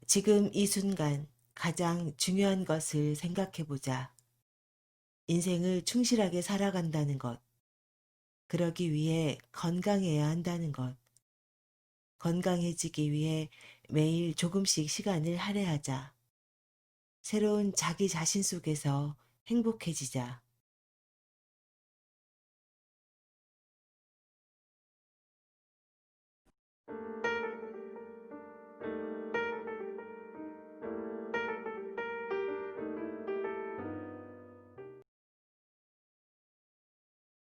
지금 이 순간 가장 중요한 것을 생각해 보자. 인생을 충실하게 살아간다는 것. 그러기 위해 건강해야 한다는 것. 건강해지기 위해 매일 조금씩 시간을 할애하자. 새로운 자기 자신 속에서 행복해지자.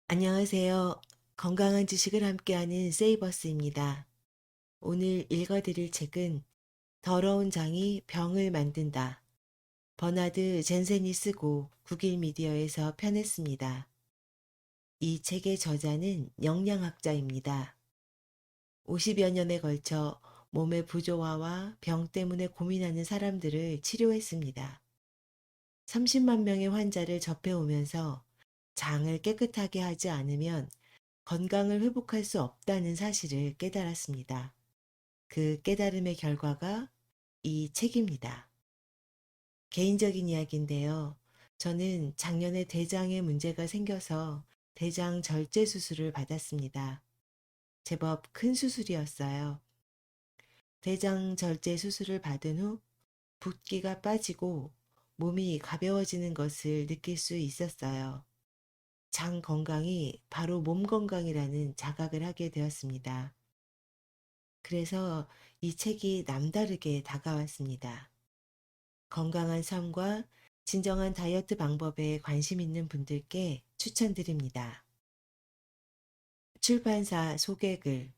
안녕하세요. 건강한 지식을 함께하는 세이버스입니다. 오늘 읽어드릴 책은 더러운 장이 병을 만든다. 버나드 젠센이 쓰고 국일 미디어에서 편했습니다. 이 책의 저자는 영양학자입니다. 50여 년에 걸쳐 몸의 부조화와 병 때문에 고민하는 사람들을 치료했습니다. 30만 명의 환자를 접해오면서 장을 깨끗하게 하지 않으면 건강을 회복할 수 없다는 사실을 깨달았습니다. 그 깨달음의 결과가 이 책입니다. 개인적인 이야기인데요. 저는 작년에 대장에 문제가 생겨서 대장 절제 수술을 받았습니다. 제법 큰 수술이었어요. 대장 절제 수술을 받은 후 붓기가 빠지고 몸이 가벼워지는 것을 느낄 수 있었어요. 장 건강이 바로 몸 건강이라는 자각을 하게 되었습니다. 그래서 이 책이 남다르게 다가왔습니다. 건강한 삶과 진정한 다이어트 방법에 관심 있는 분들께 추천드립니다. 출판사 소개글.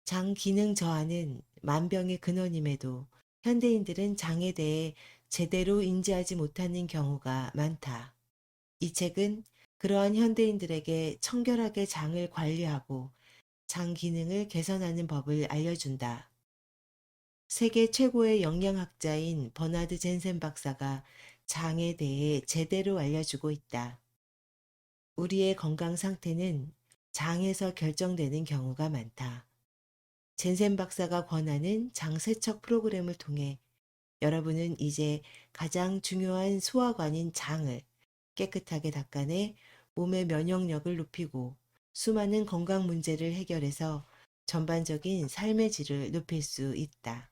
장 기능 저하는 만병의 근원임에도 현대인들은 장에 대해 제대로 인지하지 못하는 경우가 많다. 이 책은 그러한 현대인들에게 청결하게 장을 관리하고 장 기능을 개선하는 법을 알려준다. 세계 최고의 영양학자인 버나드 젠센 박사가 장에 대해 제대로 알려주고 있다. 우리의 건강 상태는 장에서 결정되는 경우가 많다. 젠센 박사가 권하는 장 세척 프로그램을 통해 여러분은 이제 가장 중요한 소화관인 장을 깨끗하게 닦아내 몸의 면역력을 높이고 수많은 건강 문제를 해결해서 전반적인 삶의 질을 높일 수 있다.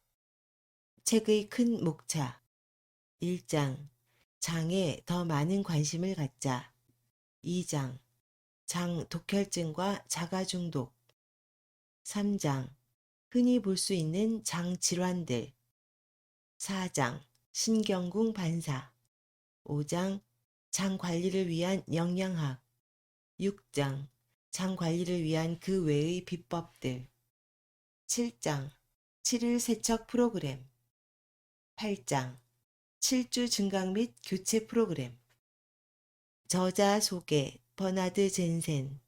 책의 큰 목차. 1장. 장에 더 많은 관심을 갖자. 2장. 장 독혈증과 자가 중독. 3장. 흔히 볼 수 있는 장 질환들. 4장. 신경궁 반사. 5장. 장 관리를 위한 영양학. 6장. 장 관리를 위한 그 외의 비법들. 7장. 7일 세척 프로그램. 8장. 7주 증강 및 교체 프로그램. 저자 소개. 버나드 젠센.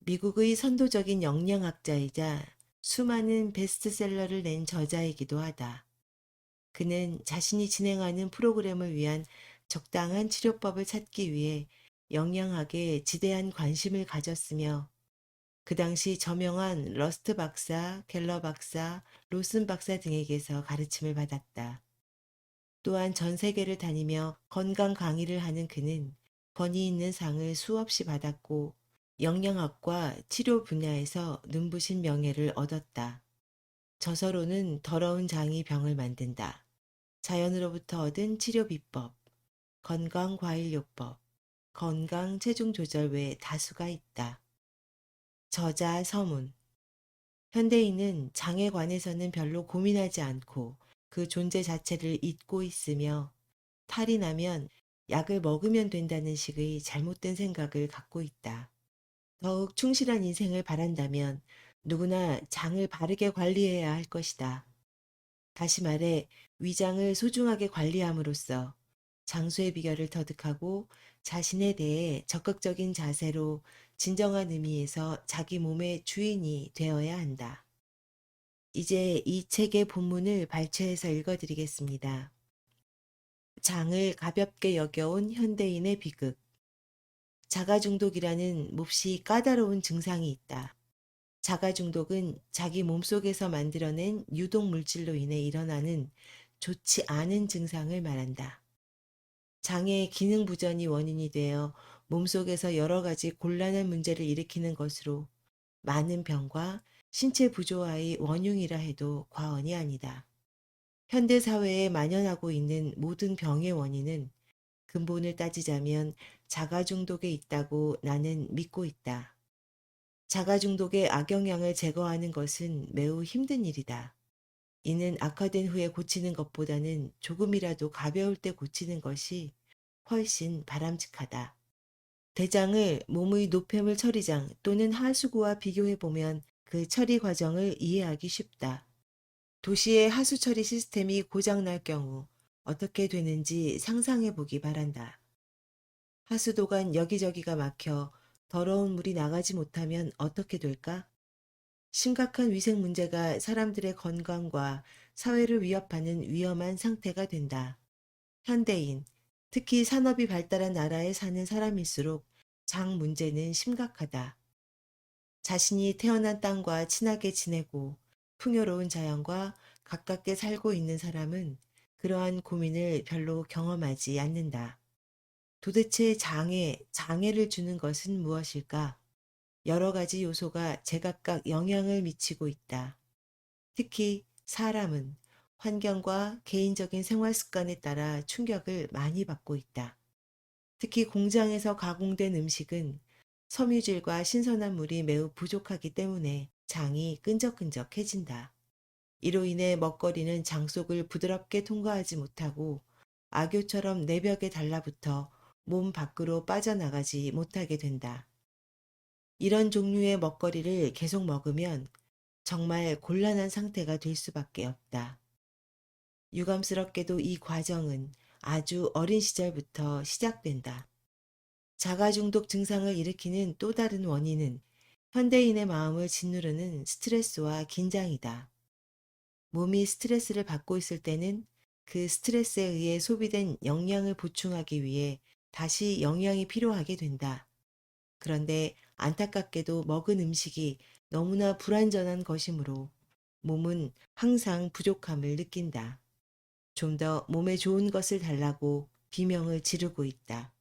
미국의 선도적인 영양학자이자 수많은 베스트셀러를 낸 저자이기도 하다. 그는 자신이 진행하는 프로그램을 위한 적당한 치료법을 찾기 위해 영양학에 지대한 관심을 가졌으며 그 당시 저명한 러스트 박사, 갤러 박사, 로슨 박사 등에게서 가르침을 받았다. 또한 전 세계를 다니며 건강 강의를 하는 그는 권위 있는 상을 수없이 받았고 영양학과 치료 분야에서 눈부신 명예를 얻었다. 저서로는 더러운 장이 병을 만든다. 자연으로부터 얻은 치료 비법, 건강 과일요법, 건강 체중 조절 외 다수가 있다. 저자 서문. 현대인은 장에 관해서는 별로 고민하지 않고 그 존재 자체를 잊고 있으며 탈이 나면 약을 먹으면 된다는 식의 잘못된 생각을 갖고 있다. 더욱 충실한 인생을 바란다면 누구나 장을 바르게 관리해야 할 것이다. 다시 말해 위장을 소중하게 관리함으로써 장수의 비결을 터득하고 자신에 대해 적극적인 자세로 진정한 의미에서 자기 몸의 주인이 되어야 한다. 이제 이 책의 본문을 발췌해서 읽어드리겠습니다. 장을 가볍게 여겨온 현대인의 비극. 자가중독이라는 몹시 까다로운 증상이 있다. 자가 중독은 자기 몸속에서 만들어낸 유독 물질로 인해 일어나는 좋지 않은 증상을 말한다. 장의 기능 부전이 원인이 되어 몸속에서 여러 가지 곤란한 문제를 일으키는 것으로 많은 병과 신체 부조화의 원흉이라 해도 과언이 아니다. 현대 사회에 만연하고 있는 모든 병의 원인은 근본을 따지자면 자가 중독에 있다고 나는 믿고 있다. 자가 중독의 악영향을 제거하는 것은 매우 힘든 일이다. 이는 악화된 후에 고치는 것보다는 조금이라도 가벼울 때 고치는 것이 훨씬 바람직하다. 대장을 몸의 노폐물 처리장 또는 하수구와 비교해 보면 그 처리 과정을 이해하기 쉽다. 도시의 하수 처리 시스템이 고장날 경우 어떻게 되는지 상상해 보기 바란다. 하수도가 여기저기가 막혀 더러운 물이 나가지 못하면 어떻게 될까? 심각한 위생 문제가 사람들의 건강과 사회를 위협하는 위험한 상태가 된다. 현대인, 특히 산업이 발달한 나라에 사는 사람일수록 장 문제는 심각하다. 자신이 태어난 땅과 친하게 지내고 풍요로운 자연과 가깝게 살고 있는 사람은 그러한 고민을 별로 경험하지 않는다. 도대체 장애를 주는 것은 무엇일까? 여러 가지 요소가 제각각 영향을 미치고 있다. 특히 사람은 환경과 개인적인 생활 습관에 따라 충격을 많이 받고 있다. 특히 공장에서 가공된 음식은 섬유질과 신선한 물이 매우 부족하기 때문에 장이 끈적끈적해진다. 이로 인해 먹거리는 장 속을 부드럽게 통과하지 못하고 악교처럼 내벽에 달라붙어 몸 밖으로 빠져나가지 못하게 된다. 이런 종류의 먹거리를 계속 먹으면 정말 곤란한 상태가 될 수밖에 없다. 유감스럽게도 이 과정은 아주 어린 시절부터 시작된다. 자가중독 증상을 일으키는 또 다른 원인은 현대인의 마음을 짓누르는 스트레스와 긴장이다. 몸이 스트레스를 받고 있을 때는 그 스트레스에 의해 소비된 영양을 보충하기 위해 다시 영양이 필요하게 된다. 그런데 안타깝게도 먹은 음식이 너무나 불완전한 것이므로 몸은 항상 부족함을 느낀다. 좀 더 몸에 좋은 것을 달라고 비명을 지르고 있다.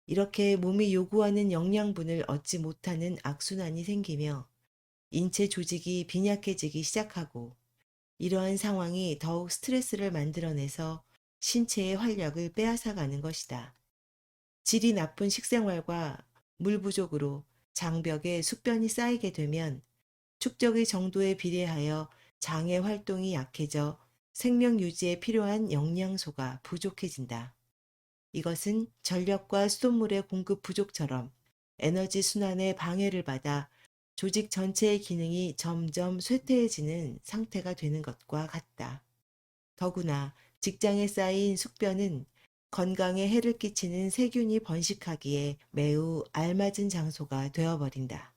이렇게 몸이 요구하는 영양분을 얻지 못하는 악순환이 생기며 인체 조직이 빈약해지기 시작하고 이러한 상황이 더욱 스트레스를 만들어내서 신체의 활력을 빼앗아가는 것이다. 질이 나쁜 식생활과 물 부족으로 장벽에 숙변이 쌓이게 되면 축적의 정도에 비례하여 장의 활동이 약해져 생명 유지에 필요한 영양소가 부족해진다. 이것은 전력과 수돗물의 공급 부족처럼 에너지 순환에 방해를 받아 조직 전체의 기능이 점점 쇠퇴해지는 상태가 되는 것과 같다. 더구나 직장에 쌓인 숙변은 건강에 해를 끼치는 세균이 번식하기에 매우 알맞은 장소가 되어버린다.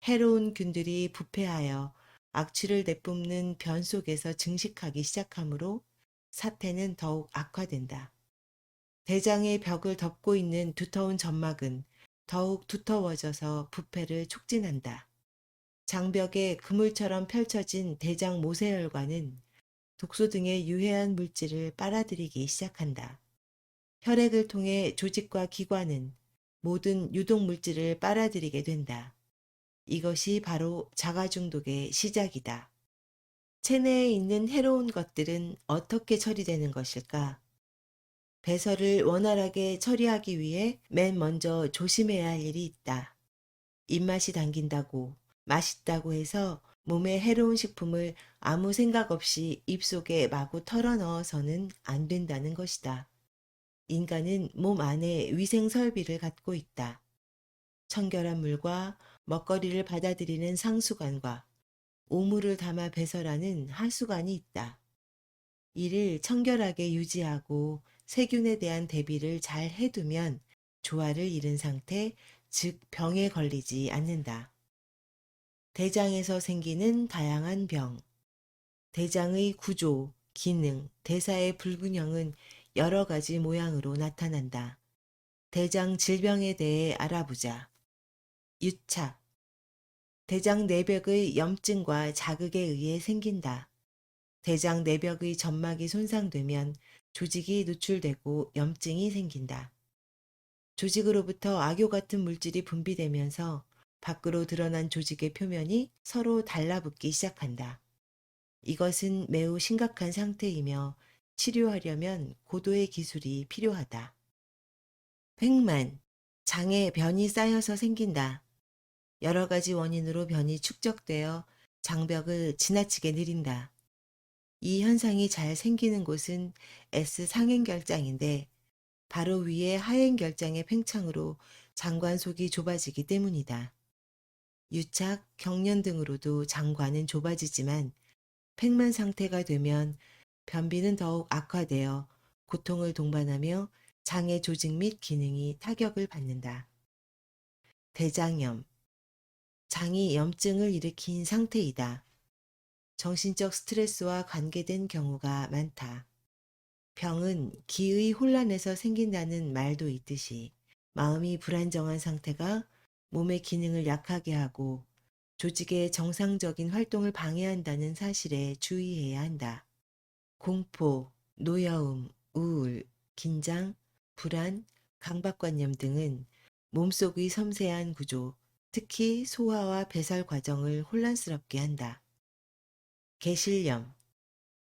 해로운 균들이 부패하여 악취를 내뿜는 변 속에서 증식하기 시작하므로 사태는 더욱 악화된다. 대장의 벽을 덮고 있는 두터운 점막은 더욱 두터워져서 부패를 촉진한다. 장벽에 그물처럼 펼쳐진 대장 모세혈관은 독소 등의 유해한 물질을 빨아들이기 시작한다. 혈액을 통해 조직과 기관은 모든 유독 물질을 빨아들이게 된다. 이것이 바로 자가중독의 시작이다. 체내에 있는 해로운 것들은 어떻게 처리되는 것일까? 배설을 원활하게 처리하기 위해 맨 먼저 조심해야 할 일이 있다. 입맛이 당긴다고, 맛있다고 해서 몸에 해로운 식품을 아무 생각 없이 입속에 마구 털어 넣어서는 안 된다는 것이다. 인간은 몸 안에 위생 설비를 갖고 있다. 청결한 물과 먹거리를 받아들이는 상수관과 오물을 담아 배설하는 하수관이 있다. 이를 청결하게 유지하고 세균에 대한 대비를 잘 해두면 조화를 이룬 상태, 즉 병에 걸리지 않는다. 대장에서 생기는 다양한 병. 대장의 구조, 기능, 대사의 불균형은 여러 가지 모양으로 나타난다. 대장 질병에 대해 알아보자. 유착. 대장 내벽의 염증과 자극에 의해 생긴다. 대장 내벽의 점막이 손상되면 조직이 누출되고 염증이 생긴다. 조직으로부터 악교 같은 물질이 분비되면서 밖으로 드러난 조직의 표면이 서로 달라붙기 시작한다. 이것은 매우 심각한 상태이며 치료하려면 고도의 기술이 필요하다. 횡만, 장에 변이 쌓여서 생긴다. 여러 가지 원인으로 변이 축적되어 장벽을 지나치게 느린다. 이 현상이 잘 생기는 곳은 S 상행결장인데 바로 위에 하행결장의 팽창으로 장관 속이 좁아지기 때문이다. 유착, 경련 등으로도 장관은 좁아지지만 팽만 상태가 되면 변비는 더욱 악화되어 고통을 동반하며 장의 조직 및 기능이 타격을 받는다. 대장염, 장이 염증을 일으킨 상태이다. 정신적 스트레스와 관계된 경우가 많다. 병은 기의 혼란에서 생긴다는 말도 있듯이 마음이 불안정한 상태가 몸의 기능을 약하게 하고 조직의 정상적인 활동을 방해한다는 사실에 주의해야 한다. 공포, 노여움, 우울, 긴장, 불안, 강박관념 등은 몸속의 섬세한 구조, 특히 소화와 배설 과정을 혼란스럽게 한다. 개실염,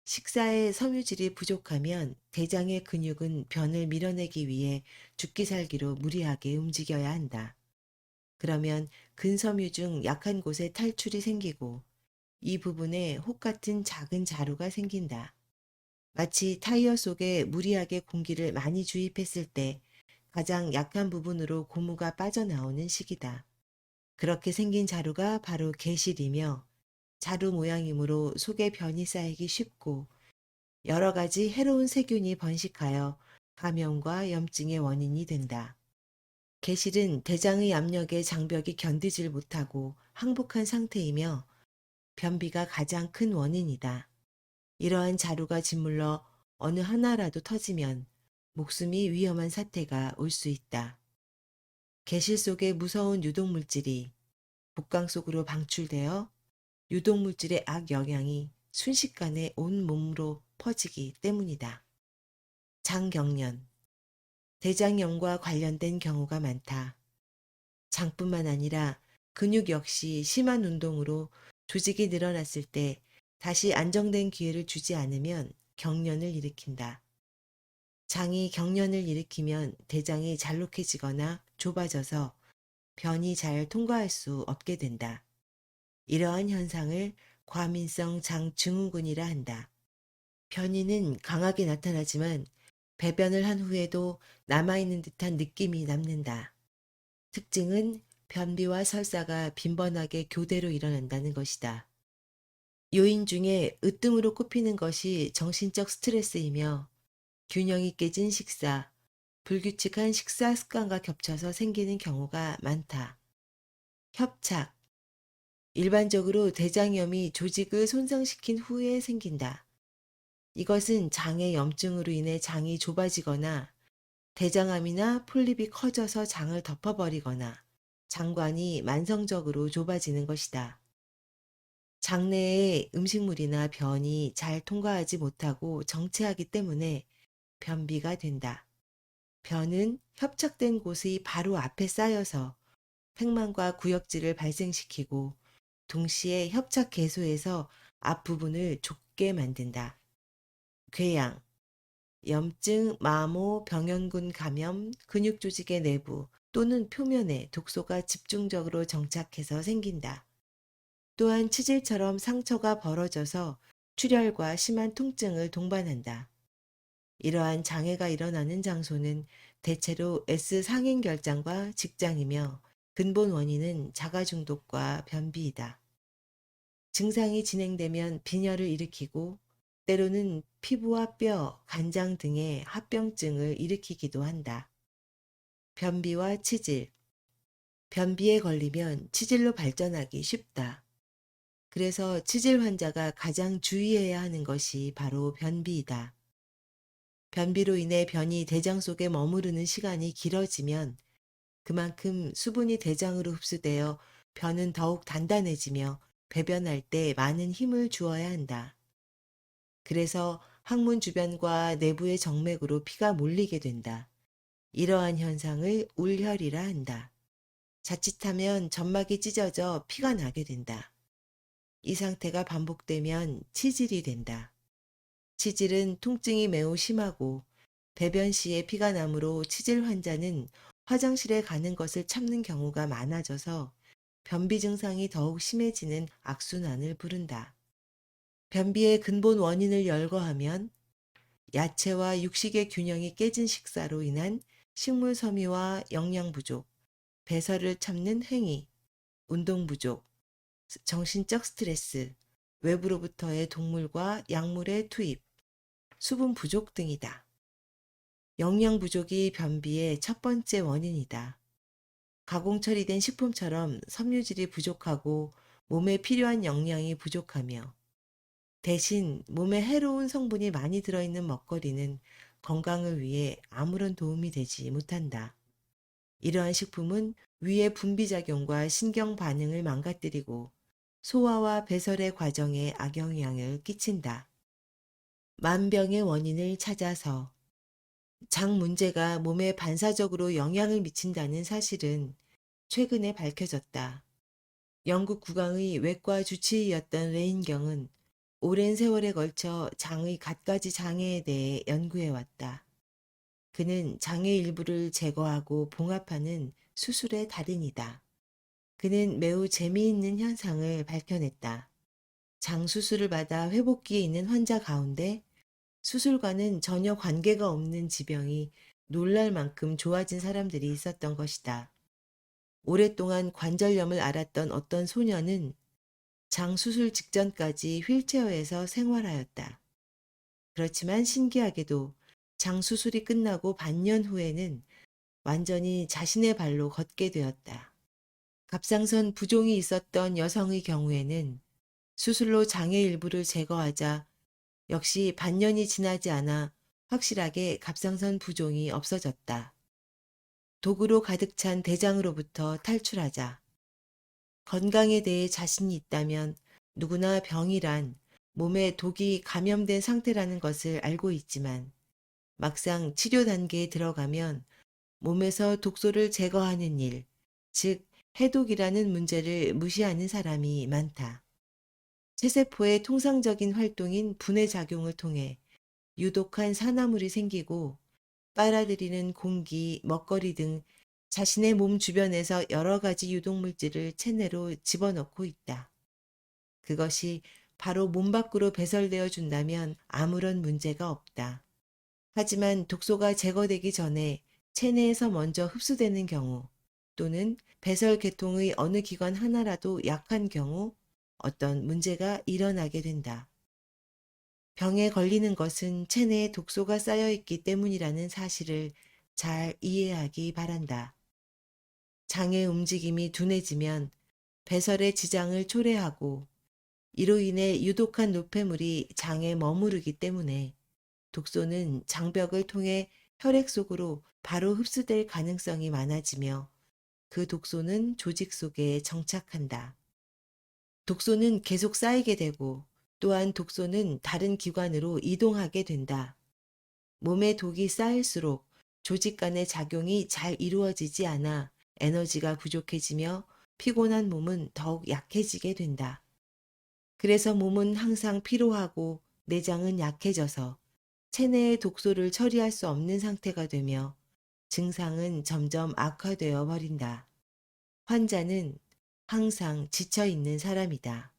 식사에 섬유질이 부족하면 대장의 근육은 변을 밀어내기 위해 죽기 살기로 무리하게 움직여야 한다. 그러면 근섬유 중 약한 곳에 탈출이 생기고 이 부분에 혹 같은 작은 자루가 생긴다. 마치 타이어 속에 무리하게 공기를 많이 주입했을 때 가장 약한 부분으로 고무가 빠져나오는 식이다. 그렇게 생긴 자루가 바로 개실이며 자루 모양이므로 속에 변이 쌓이기 쉽고 여러 가지 해로운 세균이 번식하여 감염과 염증의 원인이 된다. 개실은 대장의 압력에 장벽이 견디질 못하고 항복한 상태이며 변비가 가장 큰 원인이다. 이러한 자루가 짓물러 어느 하나라도 터지면 목숨이 위험한 사태가 올 수 있다. 개실 속에 무서운 유독물질이 복강 속으로 방출되어 유독물질의 악영향이 순식간에 온 몸으로 퍼지기 때문이다. 장경련, 대장염과 관련된 경우가 많다. 장뿐만 아니라 근육 역시 심한 운동으로 조직이 늘어났을 때 다시 안정된 기회를 주지 않으면 경련을 일으킨다. 장이 경련을 일으키면 대장이 잘록해지거나 좁아져서 변이 잘 통과할 수 없게 된다. 이러한 현상을 과민성 장증후군이라 한다. 변이는 강하게 나타나지만 배변을 한 후에도 남아있는 듯한 느낌이 남는다. 특징은 변비와 설사가 빈번하게 교대로 일어난다는 것이다. 요인 중에 으뜸으로 꼽히는 것이 정신적 스트레스이며 균형이 깨진 식사, 불규칙한 식사 습관과 겹쳐서 생기는 경우가 많다. 협착, 일반적으로 대장염이 조직을 손상시킨 후에 생긴다. 이것은 장의 염증으로 인해 장이 좁아지거나 대장암이나 폴립이 커져서 장을 덮어버리거나 장관이 만성적으로 좁아지는 것이다. 장내에 음식물이나 변이 잘 통과하지 못하고 정체하기 때문에 변비가 된다. 변은 협착된 곳의 바로 앞에 쌓여서 팽만과 구역질을 발생시키고 동시에 협착 개소에서 앞부분을 좁게 만든다. 궤양, 염증, 마모, 병연군 감염, 근육 조직의 내부 또는 표면에 독소가 집중적으로 정착해서 생긴다. 또한 치질처럼 상처가 벌어져서 출혈과 심한 통증을 동반한다. 이러한 장애가 일어나는 장소는 대체로 S 상행결장과 직장이며 근본 원인은 자가중독과 변비이다. 증상이 진행되면 빈혈을 일으키고 때로는 피부와 뼈, 간장 등의 합병증을 일으키기도 한다. 변비와 치질. 변비에 걸리면 치질로 발전하기 쉽다. 그래서 치질 환자가 가장 주의해야 하는 것이 바로 변비이다. 변비로 인해 변이 대장 속에 머무르는 시간이 길어지면 그만큼 수분이 대장으로 흡수되어 변은 더욱 단단해지며 배변할 때 많은 힘을 주어야 한다. 그래서 항문 주변과 내부의 정맥으로 피가 몰리게 된다. 이러한 현상을 울혈이라 한다. 자칫하면 점막이 찢어져 피가 나게 된다. 이 상태가 반복되면 치질이 된다. 치질은 통증이 매우 심하고 배변 시에 피가 나므로 치질 환자는 화장실에 가는 것을 참는 경우가 많아져서 변비 증상이 더욱 심해지는 악순환을 부른다. 변비의 근본 원인을 열거하면 야채와 육식의 균형이 깨진 식사로 인한 식물 섬유와 영양 부족, 배설을 참는 행위, 운동 부족, 정신적 스트레스, 외부로부터의 동물과 약물의 투입, 수분 부족 등이다. 영양 부족이 변비의 첫 번째 원인이다. 가공 처리된 식품처럼 섬유질이 부족하고 몸에 필요한 영양이 부족하며 대신 몸에 해로운 성분이 많이 들어있는 먹거리는 건강을 위해 아무런 도움이 되지 못한다. 이러한 식품은 위의 분비작용과 신경 반응을 망가뜨리고 소화와 배설의 과정에 악영향을 끼친다. 만병의 원인을 찾아서 장 문제가 몸에 반사적으로 영향을 미친다는 사실은 최근에 밝혀졌다. 영국 국왕의 외과 주치의였던 레인경은 오랜 세월에 걸쳐 장의 갖가지 장애에 대해 연구해왔다. 그는 장의 일부를 제거하고 봉합하는 수술의 달인이다. 그는 매우 재미있는 현상을 밝혀냈다. 장 수술을 받아 회복기에 있는 환자 가운데 수술과는 전혀 관계가 없는 지병이 놀랄 만큼 좋아진 사람들이 있었던 것이다. 오랫동안 관절염을 앓았던 어떤 소녀는 장 수술 직전까지 휠체어에서 생활하였다. 그렇지만 신기하게도 장 수술이 끝나고 반년 후에는 완전히 자신의 발로 걷게 되었다. 갑상선 부종이 있었던 여성의 경우에는 수술로 장의 일부를 제거하자 역시 반년이 지나지 않아 확실하게 갑상선 부종이 없어졌다. 독으로 가득 찬 대장으로부터 탈출하자. 건강에 대해 자신이 있다면 누구나 병이란 몸에 독이 감염된 상태라는 것을 알고 있지만 막상 치료 단계에 들어가면 몸에서 독소를 제거하는 일, 즉 해독이라는 문제를 무시하는 사람이 많다. 체세포의 통상적인 활동인 분해 작용을 통해 유독한 산화물이 생기고 빨아들이는 공기, 먹거리 등 자신의 몸 주변에서 여러 가지 유독물질을 체내로 집어넣고 있다. 그것이 바로 몸 밖으로 배설되어 준다면 아무런 문제가 없다. 하지만 독소가 제거되기 전에 체내에서 먼저 흡수되는 경우 또는 배설 계통의 어느 기관 하나라도 약한 경우 어떤 문제가 일어나게 된다. 병에 걸리는 것은 체내에 독소가 쌓여 있기 때문이라는 사실을 잘 이해하기 바란다. 장의 움직임이 둔해지면 배설의 지장을 초래하고 이로 인해 유독한 노폐물이 장에 머무르기 때문에 독소는 장벽을 통해 혈액 속으로 바로 흡수될 가능성이 많아지며 그 독소는 조직 속에 정착한다. 독소는 계속 쌓이게 되고 또한 독소는 다른 기관으로 이동하게 된다. 몸에 독이 쌓일수록 조직 간의 작용이 잘 이루어지지 않아 에너지가 부족해지며 피곤한 몸은 더욱 약해지게 된다. 그래서 몸은 항상 피로하고 내장은 약해져서 체내의 독소를 처리할 수 없는 상태가 되며 증상은 점점 악화되어 버린다. 환자는 항상 지쳐 있는 사람이다.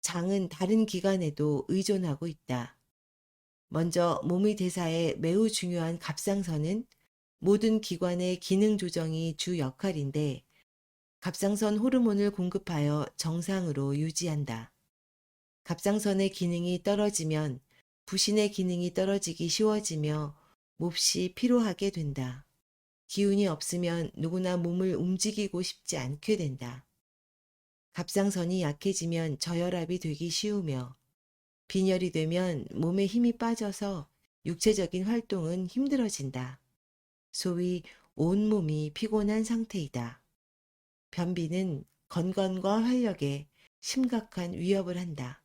장은 다른 기관에도 의존하고 있다. 먼저 몸의 대사에 매우 중요한 갑상선은 모든 기관의 기능 조정이 주 역할인데 갑상선 호르몬을 공급하여 정상으로 유지한다. 갑상선의 기능이 떨어지면 부신의 기능이 떨어지기 쉬워지며 몹시 피로하게 된다. 기운이 없으면 누구나 몸을 움직이고 싶지 않게 된다. 갑상선이 약해지면 저혈압이 되기 쉬우며 빈혈이 되면 몸에 힘이 빠져서 육체적인 활동은 힘들어진다. 소위 온몸이 피곤한 상태이다. 변비는 건강과 활력에 심각한 위협을 한다.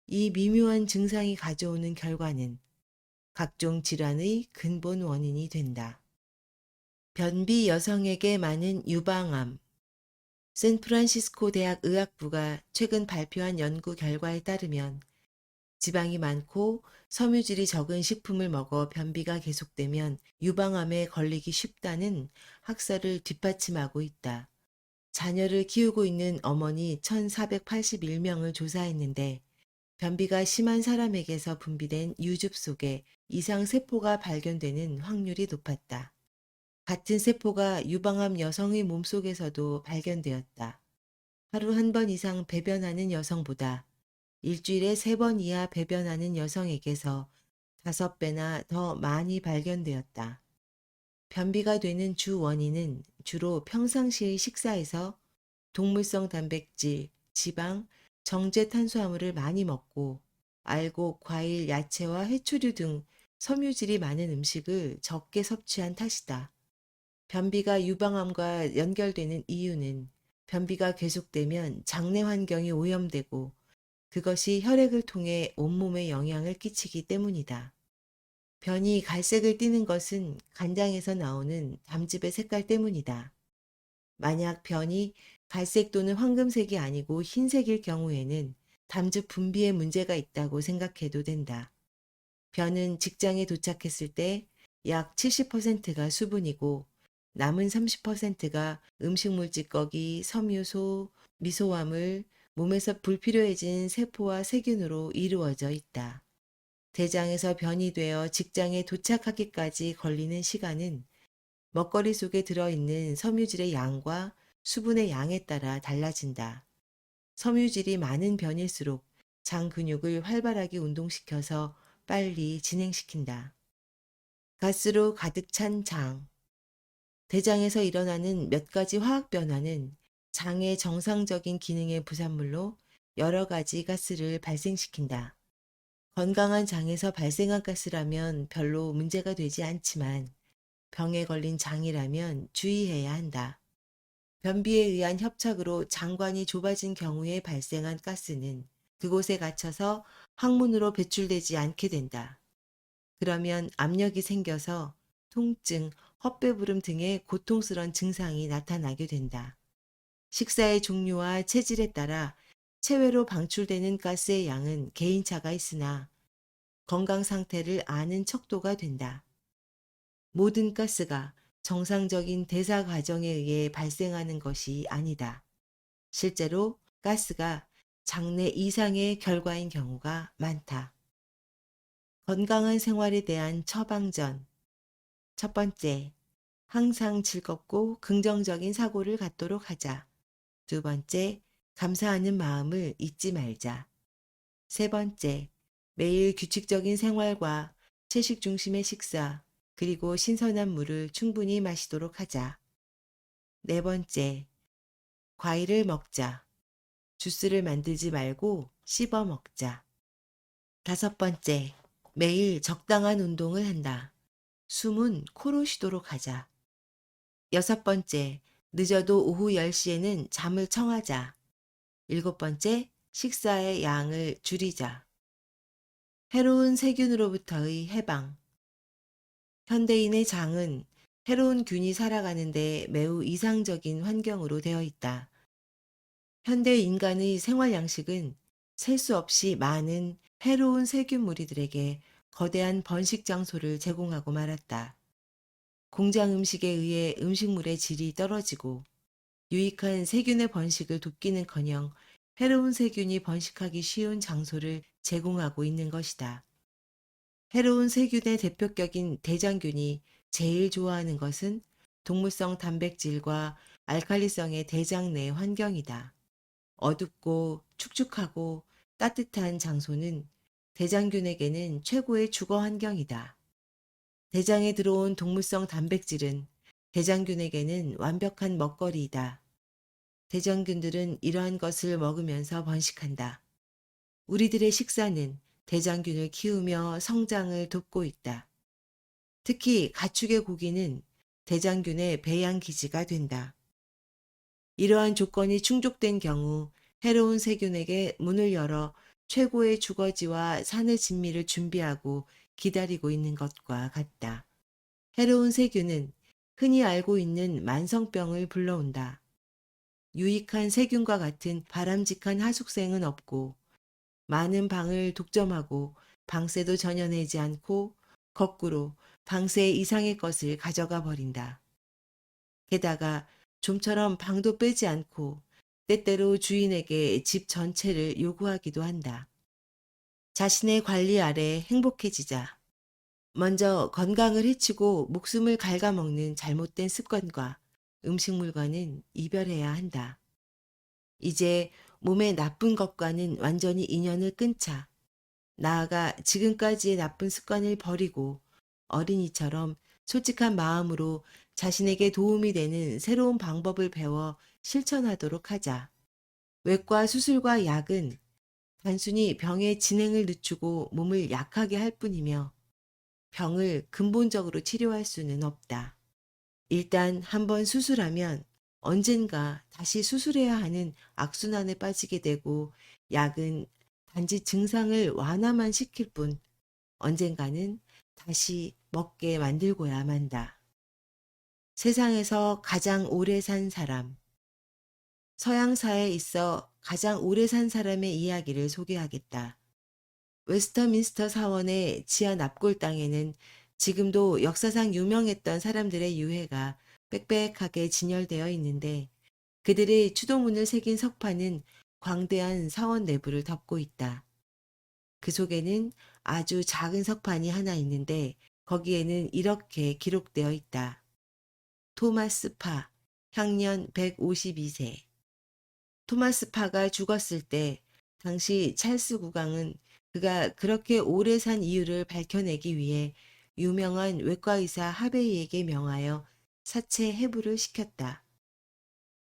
이 미묘한 증상이 가져오는 결과는 각종 질환의 근본 원인이 된다. 변비 여성에게 많은 유방암. 샌프란시스코 대학 의학부가 최근 발표한 연구 결과에 따르면 지방이 많고 섬유질이 적은 식품을 먹어 변비가 계속되면 유방암에 걸리기 쉽다는 학설을 뒷받침하고 있다. 자녀를 키우고 있는 어머니 1,481명을 조사했는데 변비가 심한 사람에게서 분비된 유즙 속에 이상 세포가 발견되는 확률이 높았다. 같은 세포가 유방암 여성의 몸속에서도 발견되었다. 하루 한 번 이상 배변하는 여성보다 일주일에 3번 이하 배변하는 여성에게서 5배나 더 많이 발견되었다. 변비가 되는 주 원인은 주로 평상시의 식사에서 동물성 단백질, 지방, 정제 탄수화물을 많이 먹고 알곡, 과일, 야채와 해초류 등 섬유질이 많은 음식을 적게 섭취한 탓이다. 변비가 유방암과 연결되는 이유는 변비가 계속되면 장내 환경이 오염되고 그것이 혈액을 통해 온몸에 영향을 끼치기 때문이다. 변이 갈색을 띠는 것은 간장에서 나오는 담즙의 색깔 때문이다. 만약 변이 갈색 또는 황금색이 아니고 흰색일 경우에는 담즙 분비에 문제가 있다고 생각해도 된다. 변은 직장에 도착했을 때 약 70%가 수분이고 남은 30%가 음식물 찌꺼기, 섬유소, 미소화물, 몸에서 불필요해진 세포와 세균으로 이루어져 있다. 대장에서 변이 되어 직장에 도착하기까지 걸리는 시간은 먹거리 속에 들어있는 섬유질의 양과 수분의 양에 따라 달라진다. 섬유질이 많은 변일수록 장 근육을 활발하게 운동시켜서 빨리 진행시킨다. 가스로 가득 찬 장. 대장에서 일어나는 몇 가지 화학 변화는 장의 정상적인 기능의 부산물로 여러 가지 가스를 발생시킨다. 건강한 장에서 발생한 가스라면 별로 문제가 되지 않지만 병에 걸린 장이라면 주의해야 한다. 변비에 의한 협착으로 장관이 좁아진 경우에 발생한 가스는 그곳에 갇혀서 항문으로 배출되지 않게 된다. 그러면 압력이 생겨서 통증, 헛배부름 등의 고통스러운 증상이 나타나게 된다. 식사의 종류와 체질에 따라 체외로 방출되는 가스의 양은 개인차가 있으나 건강 상태를 아는 척도가 된다. 모든 가스가 정상적인 대사 과정에 의해 발생하는 것이 아니다. 실제로 가스가 장내 이상의 결과인 경우가 많다. 건강한 생활에 대한 처방전. 첫 번째, 항상 즐겁고 긍정적인 사고를 갖도록 하자. 두 번째, 감사하는 마음을 잊지 말자. 세 번째, 매일 규칙적인 생활과 채식 중심의 식사, 그리고 신선한 물을 충분히 마시도록 하자. 네 번째, 과일을 먹자. 주스를 만들지 말고 씹어 먹자. 다섯 번째, 매일 적당한 운동을 한다. 숨은 코로 쉬도록 하자. 여섯 번째, 늦어도 오후 10시에는 잠을 청하자. 일곱 번째, 식사의 양을 줄이자. 해로운 세균으로부터의 해방. 현대인의 장은 해로운 균이 살아가는데 매우 이상적인 환경으로 되어 있다. 현대 인간의 생활 양식은 셀 수 없이 많은 해로운 세균 무리들에게 거대한 번식 장소를 제공하고 말았다. 공장 음식에 의해 음식물의 질이 떨어지고 유익한 세균의 번식을 돕기는커녕 해로운 세균이 번식하기 쉬운 장소를 제공하고 있는 것이다. 해로운 세균의 대표격인 대장균이 제일 좋아하는 것은 동물성 단백질과 알칼리성의 대장 내 환경이다. 어둡고 축축하고 따뜻한 장소는 대장균에게는 최고의 주거 환경이다. 대장에 들어온 동물성 단백질은 대장균에게는 완벽한 먹거리이다. 대장균들은 이러한 것을 먹으면서 번식한다. 우리들의 식사는 대장균을 키우며 성장을 돕고 있다. 특히 가축의 고기는 대장균의 배양 기지가 된다. 이러한 조건이 충족된 경우 해로운 세균에게 문을 열어 최고의 주거지와 산의 진미를 준비하고 기다리고 있는 것과 같다. 해로운 세균은 흔히 알고 있는 만성병을 불러온다. 유익한 세균과 같은 바람직한 하숙생은 없고 많은 방을 독점하고 방세도 전혀 내지 않고 거꾸로 방세 이상의 것을 가져가 버린다. 게다가 좀처럼 방도 빼지 않고 때때로 주인에게 집 전체를 요구하기도 한다. 자신의 관리 아래 행복해지자. 먼저 건강을 해치고 목숨을 갉아먹는 잘못된 습관과 음식물과는 이별해야 한다. 이제 몸에 나쁜 것과는 완전히 인연을 끊자. 나아가 지금까지의 나쁜 습관을 버리고 어린이처럼 솔직한 마음으로 자신에게 도움이 되는 새로운 방법을 배워 실천하도록 하자. 외과 수술과 약은 단순히 병의 진행을 늦추고 몸을 약하게 할 뿐이며 병을 근본적으로 치료할 수는 없다. 일단 한번 수술하면 언젠가 다시 수술해야 하는 악순환에 빠지게 되고 약은 단지 증상을 완화만 시킬 뿐 언젠가는 다시 먹게 만들고야 만다. 세상에서 가장 오래 산 사람. 서양사에 있어 가장 오래 산 사람의 이야기를 소개하겠다. 웨스터민스터 사원의 지하 납골 땅에는 지금도 역사상 유명했던 사람들의 유해가 빽빽하게 진열되어 있는데 그들의 추도문을 새긴 석판은 광대한 사원 내부를 덮고 있다. 그 속에는 아주 작은 석판이 하나 있는데 거기에는 이렇게 기록되어 있다. 토마스 파, 향년 152세. 토마스 파가 죽었을 때 당시 찰스 국왕은 그가 그렇게 오래 산 이유를 밝혀내기 위해 유명한 외과의사 하베이에게 명하여 사체 해부를 시켰다.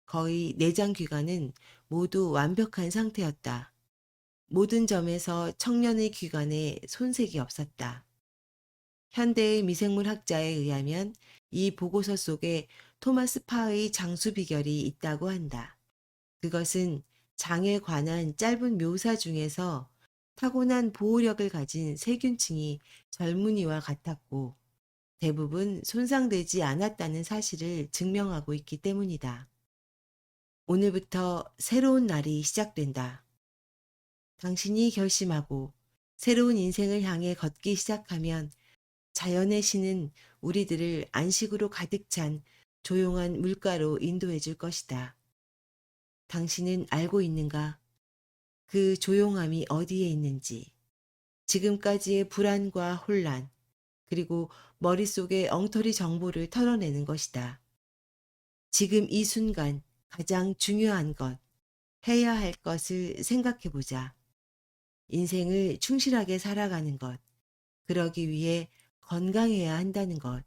거의 내장 귀관은 모두 완벽한 상태였다. 모든 점에서 청년의 귀관에 손색이 없었다. 현대의 미생물 학자에 의하면 이 보고서 속에 토마스 파의 장수 비결이 있다고 한다. 그것은 장에 관한 짧은 묘사 중에서 타고난 보호력을 가진 세균층이 젊은이와 같았고 대부분 손상되지 않았다는 사실을 증명하고 있기 때문이다. 오늘부터 새로운 날이 시작된다. 당신이 결심하고 새로운 인생을 향해 걷기 시작하면 자연의 신은 우리들을 안식으로 가득 찬 조용한 물가로 인도해 줄 것이다. 당신은 알고 있는가? 그 조용함이 어디에 있는지, 지금까지의 불안과 혼란, 그리고 머릿속의 엉터리 정보를 털어내는 것이다. 지금 이 순간 가장 중요한 것, 해야 할 것을 생각해 보자. 인생을 충실하게 살아가는 것, 그러기 위해 건강해야 한다는 것,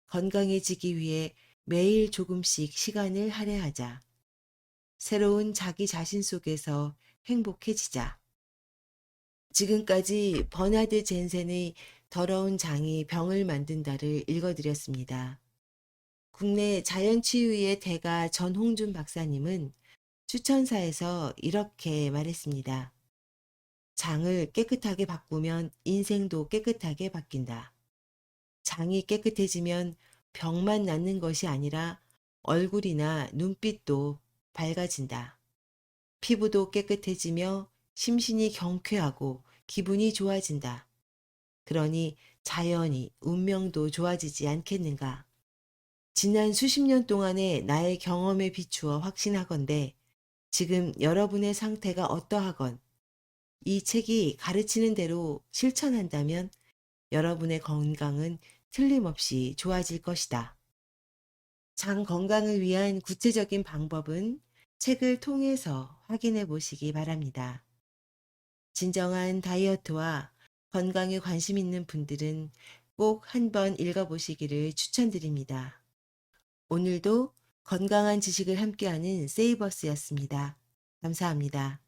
건강해지기 위해 매일 조금씩 시간을 할애하자. 새로운 자기 자신 속에서 행복해지자. 지금까지 버나드 젠센의 더러운 장이 병을 만든다를 읽어드렸습니다. 국내 자연치유의 대가 전홍준 박사님은 추천사에서 이렇게 말했습니다. 장을 깨끗하게 바꾸면 인생도 깨끗하게 바뀐다. 장이 깨끗해지면 병만 낫는 것이 아니라 얼굴이나 눈빛도 밝아진다. 피부도 깨끗해지며 심신이 경쾌하고 기분이 좋아진다. 그러니 자연히 운명도 좋아지지 않겠는가. 지난 수십 년 동안의 나의 경험에 비추어 확신하건대 지금 여러분의 상태가 어떠하건 이 책이 가르치는 대로 실천한다면 여러분의 건강은 틀림없이 좋아질 것이다. 장 건강을 위한 구체적인 방법은 책을 통해서 확인해 보시기 바랍니다. 진정한 다이어트와 건강에 관심 있는 분들은 꼭 한번 읽어보시기를 추천드립니다. 오늘도 건강한 지식을 함께하는 세이버스였습니다. 감사합니다.